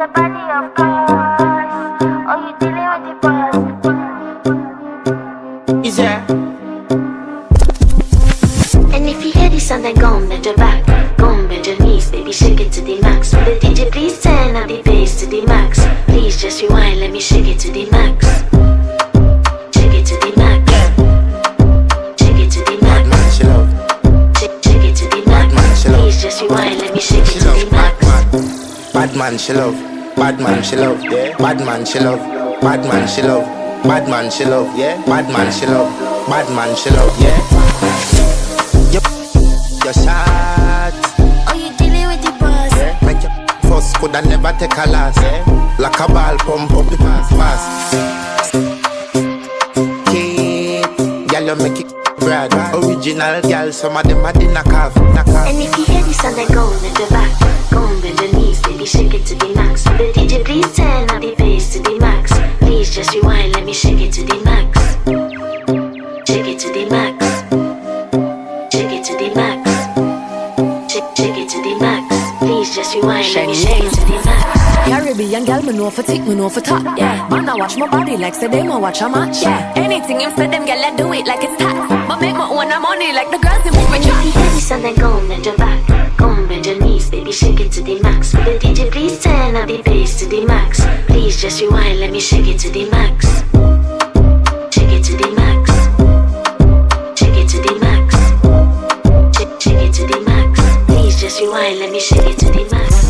your body, of course. Oh, you dealing with the boss. Is there? And if you hear this sound, then go and bend your back. Go and bend your knees, baby, shake it to the max. Will the DJ please turn up the bass to the max? Please just rewind, let me shake it to the max. Shake it to the max. Shake it to the max. Bad man, she love. Shake it to the max. Please just rewind, let me shake it to the max. Bad man, she love. Bad man, she love. Yeah. Bad man, she love. Bad man, she love. Bad man, she love. Yeah. Bad man, she love. Bad man, she love. Yeah. Your shot. Oh, you dealing with the boss. Yeah. Make your first coulda never take a last. Yeah. Like a ball pump up the pass. Kid, girl, you make it brad. Original girl, some of them are the knockoff. And if you hear this sound, then go and bend your back. Go and bend your knees, baby, shake it to the max. Will the DJ please turn up the bass to the max? Please just rewind, let me shake it to the max. Shake it to the max. Shake it to the max. Shake it to the max. Please just rewind, let me shake it to the max. Caribbean girl, me know for tick, me know for top, yeah. Man, I watch my body like say they ma watch a match, yeah. Anything you say them girl, I do it like it's tax. But make my own money like the girls in moving track. If you hear this and then go and bend your back. Go and bend your knees, baby, shake it to the max. Will the DJ please turn up the bass to the max? Please just rewind, let me shake it to the max. Shake it to the max. Shake it to the max. Shake it to the max. Please just rewind, let me shake it to the max.